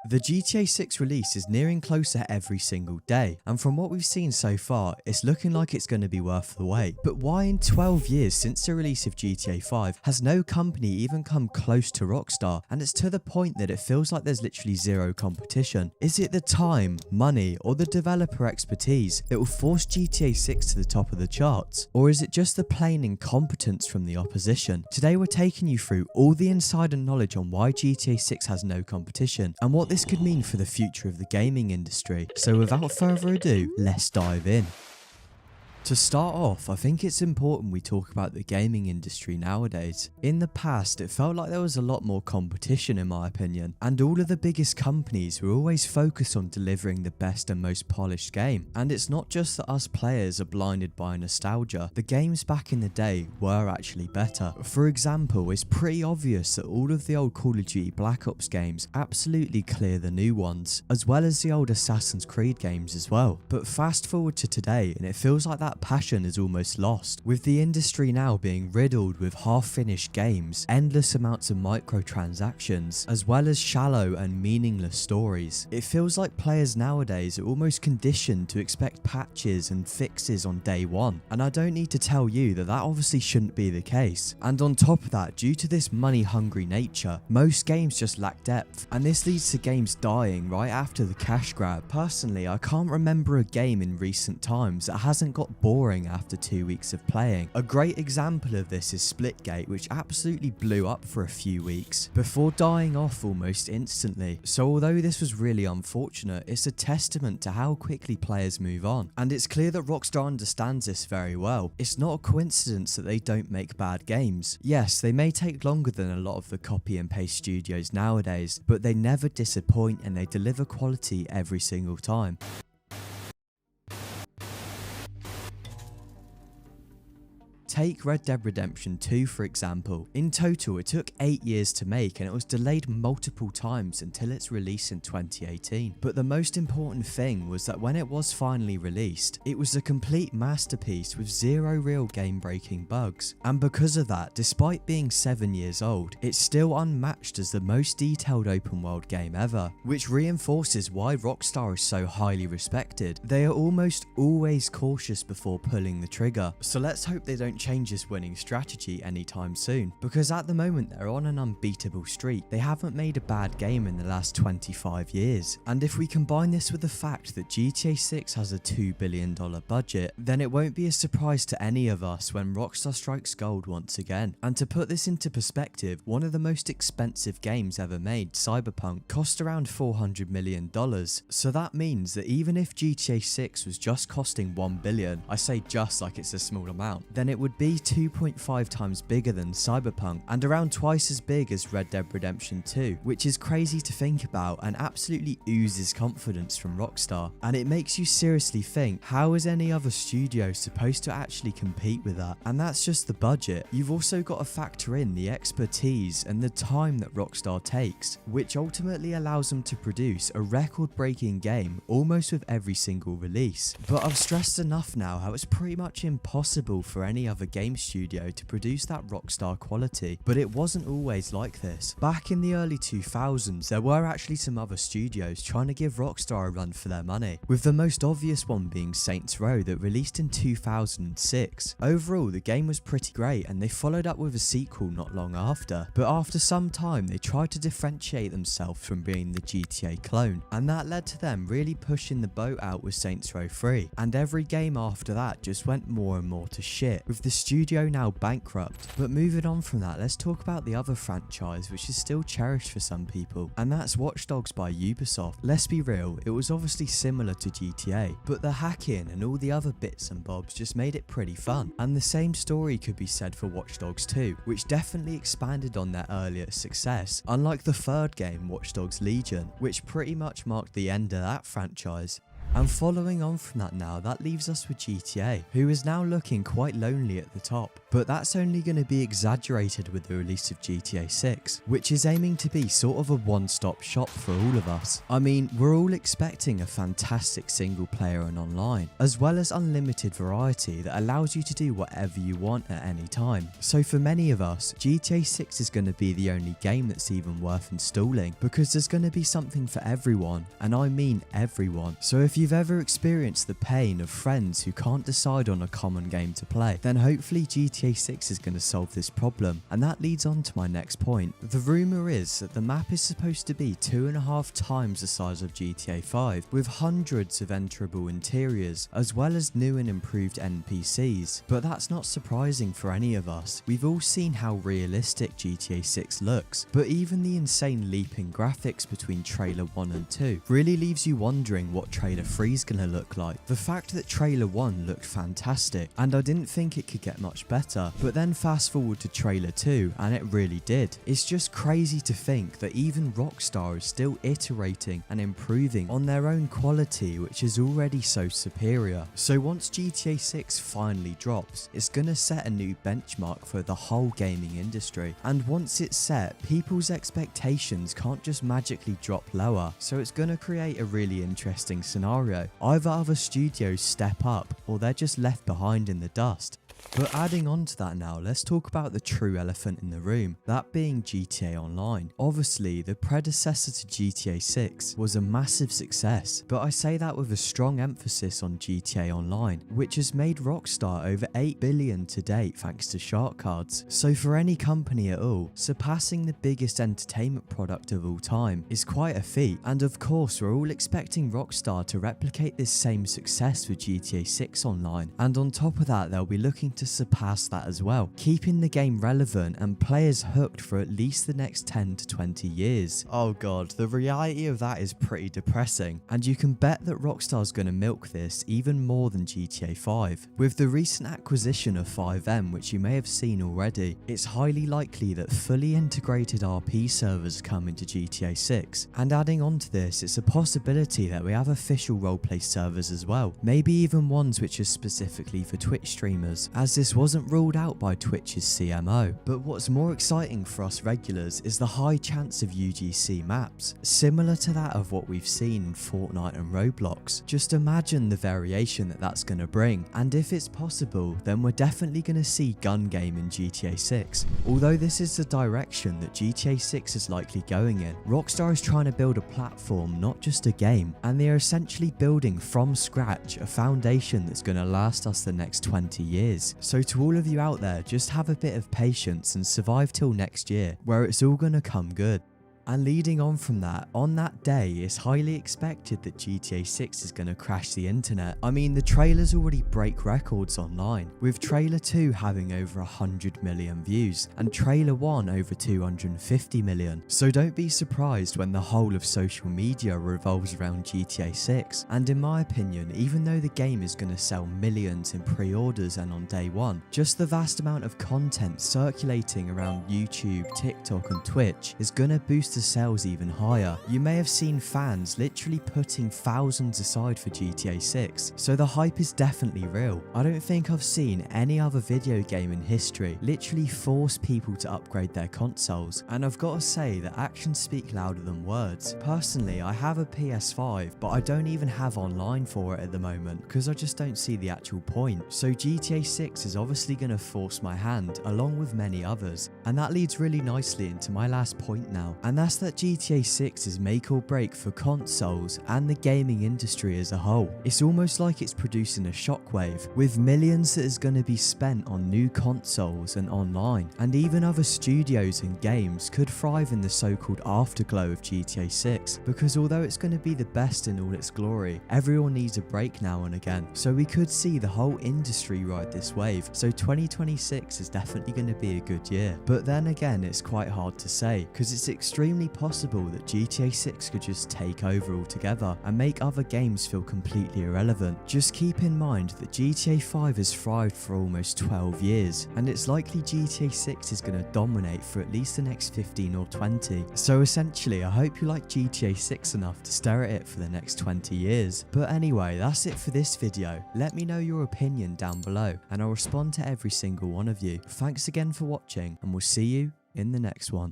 The GTA 6 release is nearing closer every single day, and from what we've seen so far, it's looking like it's going to be worth the wait. But why in 12 years since the release of GTA 5 has no company even come close to Rockstar, and it's to the point that it feels like there's literally zero competition? Is it the time, money, or the developer expertise that will force GTA 6 to the top of the charts? Or is it just the plain incompetence from the opposition? Today we're taking you through all the insider knowledge on why GTA 6 has no competition, and what this could mean for the future of the gaming industry. So without further ado, let's dive in. To start off, I think it's important we talk about the gaming industry nowadays. In the past, it felt like there was a lot more competition in my opinion, and all of the biggest companies were always focused on delivering the best and most polished game. And it's not just that us players are blinded by nostalgia, the games back in the day were actually better. For example, it's pretty obvious that all of the old Call of Duty Black Ops games absolutely clear the new ones, as well as the old Assassin's Creed games as well. But fast forward to today, and it feels like that passion is almost lost, with the industry now being riddled with half-finished games, endless amounts of microtransactions, as well as shallow and meaningless stories. It feels like players nowadays are almost conditioned to expect patches and fixes on day one, and I don't need to tell you that that obviously shouldn't be the case. And on top of that, due to this money-hungry nature, most games just lack depth, and this leads to games dying right after the cash grab. Personally, I can't remember a game in recent times that hasn't got boring after 2 weeks of playing. A great example of this is Splitgate, which absolutely blew up for a few weeks before dying off almost instantly. So although this was really unfortunate, it's a testament to how quickly players move on, and it's clear that Rockstar understands this very well. It's not a coincidence that they don't make bad games. Yes, they may take longer than a lot of the copy and paste studios nowadays, but they never disappoint and they deliver quality every single time. Take Red Dead Redemption 2 for example. In total, it took 8 years to make and it was delayed multiple times until its release in 2018. But the most important thing was that when it was finally released, it was a complete masterpiece with zero real game-breaking bugs. And because of that, despite being 7 years old, it's still unmatched as the most detailed open world game ever, which reinforces why Rockstar is so highly respected. They are almost always cautious before pulling the trigger, so let's hope they don't change this winning strategy anytime soon, because at the moment they're on an unbeatable streak. They haven't made a bad game in the last 25 years, and if we combine this with the fact that GTA 6 has a $2 billion budget, then it won't be a surprise to any of us when Rockstar strikes gold once again. And to put this into perspective, one of the most expensive games ever made, Cyberpunk, cost around $400 million, so that means that even if GTA 6 was just costing $1 billion, I say just like it's a small amount, then it would be 2.5 times bigger than Cyberpunk and around twice as big as Red Dead Redemption 2, which is crazy to think about and absolutely oozes confidence from Rockstar. And it makes you seriously think, how is any other studio supposed to actually compete with that? And that's just the budget. You've also got to factor in the expertise and the time that Rockstar takes, which ultimately allows them to produce a record-breaking game almost with every single release. But I've stressed enough now how it's pretty much impossible for any other game studio to produce that Rockstar quality, but it wasn't always like this. Back in the early 2000s, there were actually some other studios trying to give Rockstar a run for their money, with the most obvious one being Saints Row that released in 2006. Overall, the game was pretty great and they followed up with a sequel not long after, but after some time they tried to differentiate themselves from being the GTA clone, and that led to them really pushing the boat out with Saints Row 3, and every game after that just went more and more to shit, with the studio now bankrupt. But moving on from that, let's talk about the other franchise which is still cherished for some people, and that's Watch Dogs by Ubisoft. Let's be real, it was obviously similar to GTA, but the hacking and all the other bits and bobs just made it pretty fun. And the same story could be said for Watch Dogs 2, which definitely expanded on their earlier success, unlike the third game, Watch Dogs Legion, which pretty much marked the end of that franchise. And following on from that now, that leaves us with GTA, who is now looking quite lonely at the top. But that's only going to be exaggerated with the release of GTA 6, which is aiming to be sort of a one-stop shop for all of us. I mean, we're all expecting a fantastic single player and online, as well as unlimited variety that allows you to do whatever you want at any time. So for many of us, GTA 6 is going to be the only game that's even worth installing, because there's going to be something for everyone, and I mean everyone. So if you've ever experienced the pain of friends who can't decide on a common game to play, then hopefully GTA 6 is going to solve this problem. And that leads on to my next point. The rumour is that the map is supposed to be 2.5 times the size of GTA 5, with hundreds of enterable interiors, as well as new and improved NPCs. But that's not surprising for any of us. We've all seen how realistic GTA 6 looks, but even the insane leap in graphics between trailer 1 and 2 really leaves you wondering what trailer 3 is going to look like. The fact that trailer 1 looked fantastic, and I didn't think it could get much better, but then fast forward to trailer 2 and it really did. It's just crazy to think that even Rockstar is still iterating and improving on their own quality, which is already so superior. So once GTA 6 finally drops, it's gonna set a new benchmark for the whole gaming industry, and once it's set, people's expectations can't just magically drop lower, so it's gonna create a really interesting scenario. Either other studios step up, or they're just left behind in the dust. But adding on to that now, let's talk about the true elephant in the room, that being GTA Online. Obviously, the predecessor to GTA 6 was a massive success, but I say that with a strong emphasis on GTA Online, which has made Rockstar over 8 billion to date thanks to shark cards. So for any company at all, surpassing the biggest entertainment product of all time is quite a feat, and of course we're all expecting Rockstar to replicate this same success with GTA 6 Online, and on top of that they'll be looking to surpass that as well, keeping the game relevant and players hooked for at least the next 10 to 20 years. Oh god, the reality of that is pretty depressing, and you can bet that Rockstar's gonna milk this even more than GTA 5. With the recent acquisition of 5M, which you may have seen already, it's highly likely that fully integrated RP servers come into GTA 6, and adding on to this, it's a possibility that we have official roleplay servers as well, maybe even ones which are specifically for Twitch streamers, as this wasn't ruled out by Twitch's CMO. But what's more exciting for us regulars is the high chance of UGC maps, similar to that of what we've seen in Fortnite and Roblox. Just imagine the variation that that's going to bring, and if it's possible, then we're definitely going to see gun game in GTA 6. Although this is the direction that GTA 6 is likely going in, Rockstar is trying to build a platform, not just a game, and they are essentially building from scratch a foundation that's going to last us the next 20 years. So to all of you out there, just have a bit of patience and survive till next year, where it's all gonna come good. And leading on from that, on that day, it's highly expected that GTA 6 is going to crash the internet. I mean, the trailers already break records online, with trailer 2 having over 100 million views, and trailer 1 over 250 million. So don't be surprised when the whole of social media revolves around GTA 6. And in my opinion, even though the game is going to sell millions in pre-orders and on day one, just the vast amount of content circulating around YouTube, TikTok and Twitch is going to boost the sales even higher. You may have seen fans literally putting thousands aside for GTA 6, so the hype is definitely real. I don't think I've seen any other video game in history literally force people to upgrade their consoles, and I've got to say that actions speak louder than words. Personally, I have a PS5, but I don't even have online for it at the moment because I just don't see the actual point. So GTA 6 is obviously going to force my hand along with many others, and that leads really nicely into my last point now, and that's that GTA 6 is make or break for consoles and the gaming industry as a whole. It's almost like it's producing a shockwave, with millions that is going to be spent on new consoles and online, and even other studios and games could thrive in the so-called afterglow of GTA 6, because although it's going to be the best in all its glory, everyone needs a break now and again, so we could see the whole industry ride this wave. So 2026 is definitely going to be a good year, but then again it's quite hard to say, because it's extremely extremely possible that GTA 6 could just take over altogether and make other games feel completely irrelevant. Just keep in mind that GTA 5 has thrived for almost 12 years, and it's likely GTA 6 is going to dominate for at least the next 15 or 20. So essentially, I hope you like GTA 6 enough to stare at it for the next 20 years. But anyway, that's it for this video. Let me know your opinion down below, and I'll respond to every single one of you. Thanks again for watching, and we'll see you in the next one.